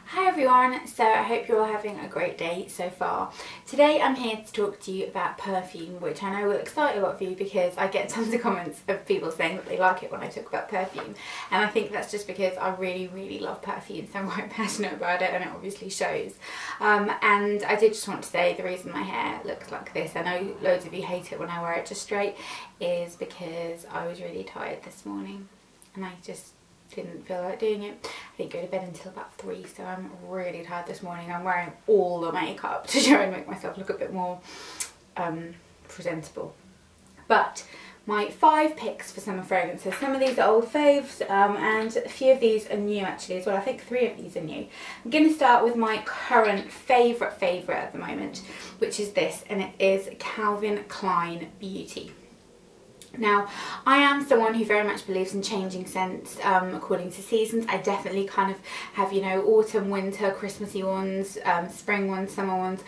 Hi everyone, so I hope you're all having a great day so far. Today I'm here to talk to you about perfume, which I know will excite a lot of you because I get tons of comments of people saying that they like it when I talk about perfume, and I think that's just because I really love perfume, so I'm quite passionate about it and it obviously shows. And I did just want to say the reason my hair looks like this, I know loads of you hate it when I wear it just straight, is because I was really tired this morning and I just didn't feel like doing it. I didn't go to bed until about 3, so I'm really tired this morning. I'm wearing all the makeup to try and make myself look a bit more presentable. But my 5 picks for summer fragrances. Some of these are old faves and a few of these are new actually as well. I think 3 of these are new. I'm going to start with my current favourite at the moment, which is this, and it is Calvin Klein Beauty. Now, I am someone who very much believes in changing scents according to seasons. I definitely kind of have, you know, autumn, winter, Christmassy ones, spring ones, summer ones.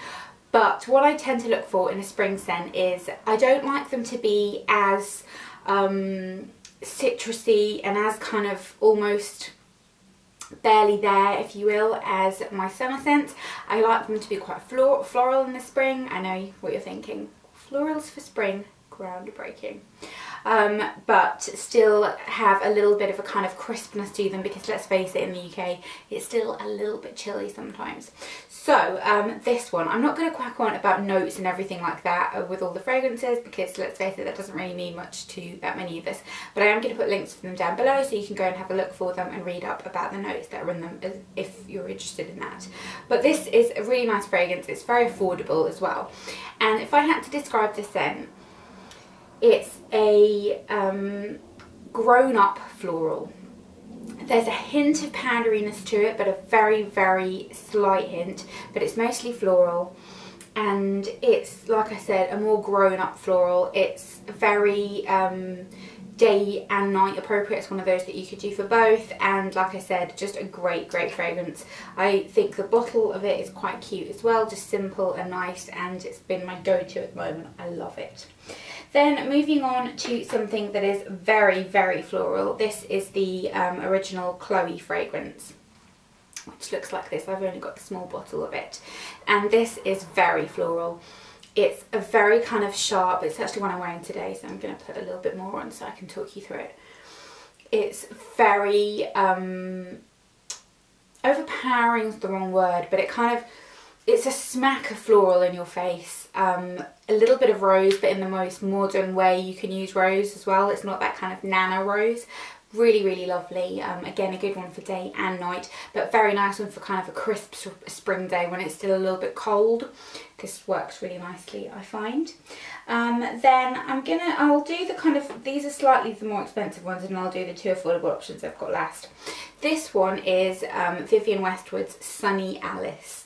But what I tend to look for in a spring scent is I don't like them to be as citrusy and as kind of almost barely there, if you will, as my summer scents. I like them to be quite floral in the spring. I know what you're thinking. Florals for spring. Groundbreaking, but still have a little bit of a kind of crispness to them because let's face it, in the UK it's still a little bit chilly sometimes. So this one, I'm not going to quack on about notes and everything like that with all the fragrances because let's face it, that doesn't really mean much to that many of us, but I am going to put links for them down below so you can go and have a look for them and read up about the notes that are in them if you're interested in that. But this is a really nice fragrance. It's very affordable as well, and if I had to describe this scent, it's a grown-up floral. There's a hint of powderiness to it, but a very slight hint, but it's mostly floral, and it's, like I said, a more grown-up floral. It's very day and night appropriate. It's one of those that you could do for both, and like I said, just a great fragrance. I think the bottle of it is quite cute as well, just simple and nice, and it's been my go-to at the moment. I love it. Then moving on to something that is very floral. This is the original Chloe fragrance, which looks like this. I've only got the small bottle of it, and this is very floral. It's a very kind of sharp, it's actually one I'm wearing today, so I'm going to put a little bit more on so I can talk you through it. It's very overpowering is the wrong word, but it kind of, it's a smack of floral in your face. A little bit of rose, but in the most modern way you can use rose as well. It's not that kind of nano rose. Really lovely. Again, a good one for day and night, but very nice one for kind of a crisp spring day when it's still a little bit cold. This works really nicely, I find. Then I'll do the kind of, these are slightly the more expensive ones, and I'll do the 2 affordable options I've got last. This one is Vivienne Westwood's Sunny Alice.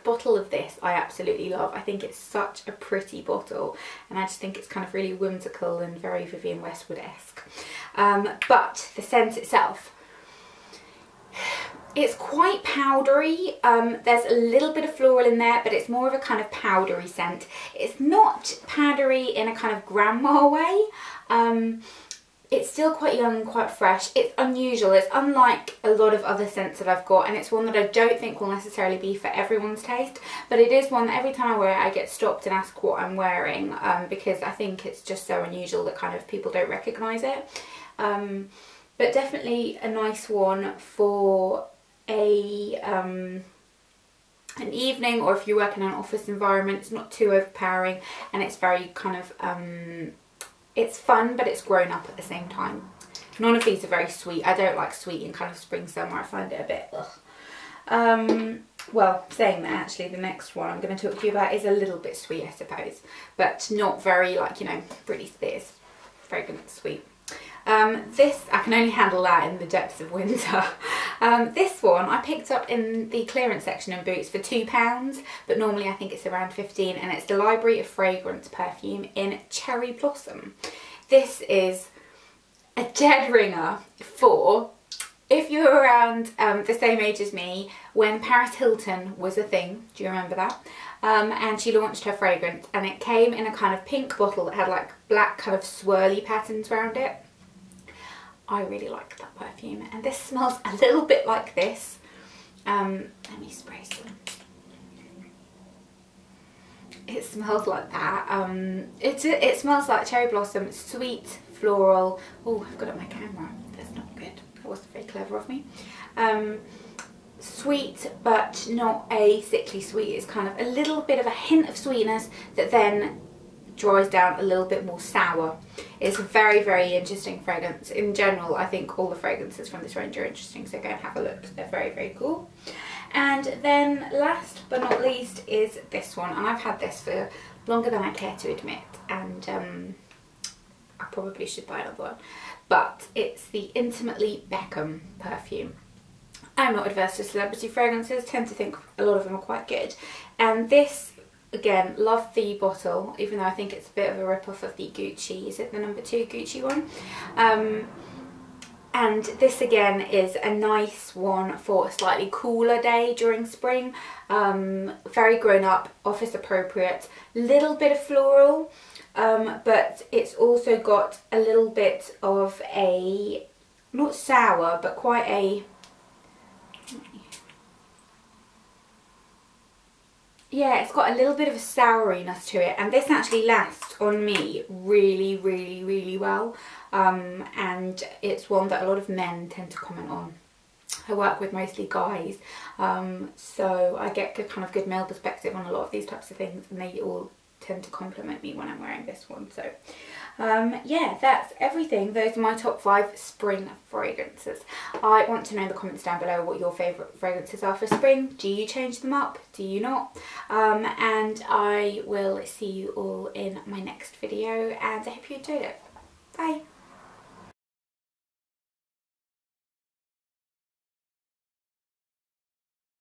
Bottle of this I absolutely love. I think it's such a pretty bottle, and I just think it's kind of really whimsical and very Vivienne Westwood-esque. But the scent itself, it's quite powdery. There's a little bit of floral in there, but it's more of a kind of powdery scent. It's not powdery in a kind of grandma way. It's still quite young and quite fresh. It's unusual. It's unlike a lot of other scents that I've got, and it's one that I don't think will necessarily be for everyone's taste, but it is one that every time I wear it I get stopped and asked what I'm wearing because I think it's just so unusual that kind of people don't recognise it. But definitely a nice one for an evening, or if you work in an office environment. It's not too overpowering, and it's very kind of it's fun, but it's grown up at the same time. None of these are very sweet. I don't like sweet in kind of spring, summer. I find it a bit ugh. Well, saying that, actually, the next one I'm going to talk to you about is a little bit sweet, I suppose, but not very, like, you know, Britney Spears fragrance sweet. This, I can only handle that in the depths of winter. This one I picked up in the clearance section in Boots for £2, but normally I think it's around 15, and it's the Library of Fragrance perfume in Cherry Blossom. This is a dead ringer for if you're around the same age as me when Paris Hilton was a thing. Do you remember that? And she launched her fragrance, and it came in a kind of pink bottle that had like black kind of swirly patterns around it. I really like that perfume, and this smells a little bit like this. Let me spray some. It smells like that. It smells like cherry blossom, sweet, floral. Oh, I've got it on my camera. That's not good. That wasn't very clever of me. Sweet, but not a sickly sweet. It's kind of a little bit of a hint of sweetness that then dries down a little bit more sour. It's a very, very interesting fragrance. In general, I think all the fragrances from this range are interesting, so go and have a look. They're very, very cool. And then last but not least is this one, and I've had this for longer than I care to admit, and I probably should buy another one, but it's the Intimately Beckham perfume. I'm not adverse to celebrity fragrances, tend to think a lot of them are quite good, and this, again, love the bottle, even though I think it's a bit of a rip-off of the Gucci. Is it the number 2 Gucci one? And this again is a nice one for a slightly cooler day during spring. Very grown up, office appropriate, little bit of floral, but it's also got a little bit of a, not sour, but quite a, yeah, it's got a little bit of a souriness to it, and this actually lasts on me really, really, really well. And it's one that a lot of men tend to comment on. I work with mostly guys, so I get kind of good male perspective on a lot of these types of things, and they all tend to compliment me when I'm wearing this one. So yeah, that's everything. Those are my top 5 spring fragrances. I want to know in the comments down below what your favourite fragrances are for spring. Do you change them up? Do you not? And I will see you all in my next video, and I hope you enjoyed it. Bye.